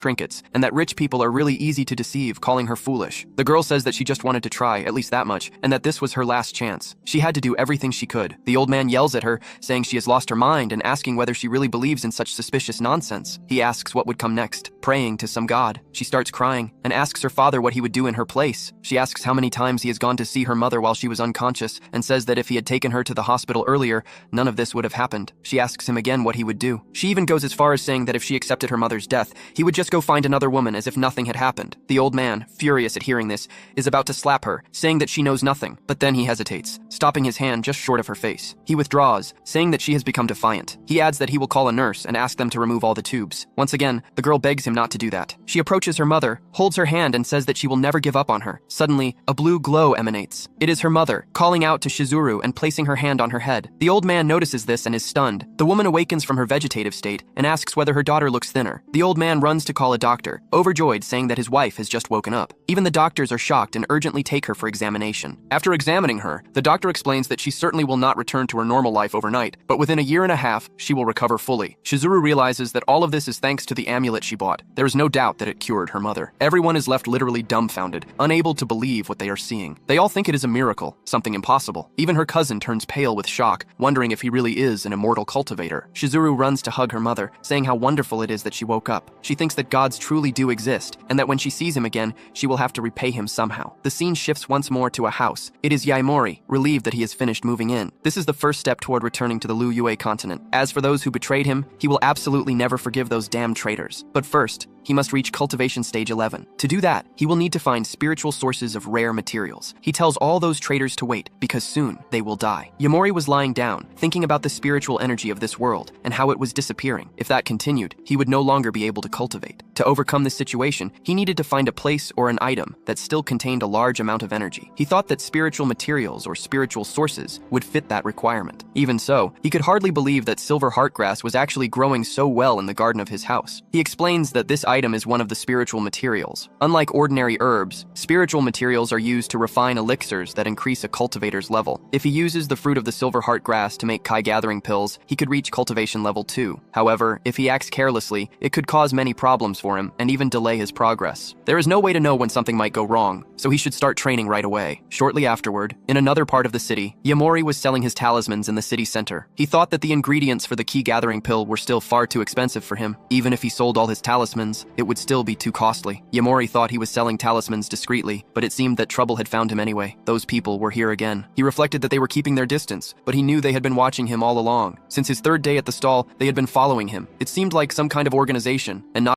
trinkets, and that rich people are really easy to deceive, calling her foolish. The girl says that she just wanted to try, at least that much, and that this was her last chance. She had to do everything she could. The old man yells at her, saying she has lost her mind and asking whether she really believes in such suspicious nonsense. He asks what would come next, praying to some god. She starts crying and asks her father what he would do in her place. She asks how many times he has gone to see her mother while she was unconscious and says that if he had taken her to the hospital earlier, none of this would have happened. She asks him again what he would do. She even goes as far as saying that if she accepted her mother's death, he would just go find another woman as if nothing had happened. The old man, furious at hearing this, is about to slap her, saying that she knows nothing, but then he hesitates, stopping his hand just short of her face. He withdraws, saying that she has become defiant. He adds that he will call a nurse and ask them to remove all the tubes. Once again, the girl begs him not to do that. She approaches her mother, holds her hand and says that she will never give up on her. Suddenly, a blue glow emanates. It is her mother, calling out to Shizuru and placing her hand on her head. The old man notices this and is stunned. The woman awakens from her vegetative state and asks whether her daughter looks thinner. The old man runs to call a doctor, overjoyed, saying that his wife has just woken up. Even the doctors are shocked and urgently take her for examination. After examining her, the doctor explains that she certainly will not return to her normal life overnight, but within a year and a half, she will recover fully. Shizuru realizes that all of this is thanks to the amulet she bought. There is no doubt that it cured her mother. Everyone is left literally dumbfounded, unable to believe what they are seeing. They all think it is a miracle, something impossible. Even her cousin turns pale with shock, wondering if he really is an immortal cultivator. Shizuru runs to hug her mother, saying how wonderful it is that she woke up. She thinks that gods truly do exist, and that when she sees him again, she will have to repay him somehow. The scene shifts once more to a house. It is Yaimori, relieved that he has finished moving in. This is the first step toward returning to the Liyue continent. As for those who betrayed him, he will absolutely never forgive those damn traitors. But first, he must reach cultivation stage 11. To do that, he will need to find spiritual sources of rare materials. He tells all those traitors to wait, because soon they will die. Yamori was lying down, thinking about the spiritual energy of this world and how it was disappearing. If that continued, he would no longer be able to cultivate. To overcome this situation, he needed to find a place or an item that still contained a large amount of energy. He thought that spiritual materials or spiritual sources would fit that requirement. Even so, he could hardly believe that silver heartgrass was actually growing so well in the garden of his house. He explains that this item is one of the spiritual materials. Unlike ordinary herbs, spiritual materials are used to refine elixirs that increase a cultivator's level. If he uses the fruit of the silver heart grass to make Kai gathering pills, he could reach cultivation level 2. However, if he acts carelessly, it could cause many problems for him and even delay his progress. There is no way to know when something might go wrong, so he should start training right away. Shortly afterward, in another part of the city, Yamori was selling his talismans in the city center. He thought that the ingredients for the key gathering pill were still far too expensive for him. Even if he sold all his talismans, it would still be too costly. Yamori thought he was selling talismans discreetly, but it seemed that trouble had found him anyway. Those people were here again. He reflected that they were keeping their distance, but he knew they had been watching him all along. Since his third day at the stall, they had been following him. It seemed like some kind of organization, and not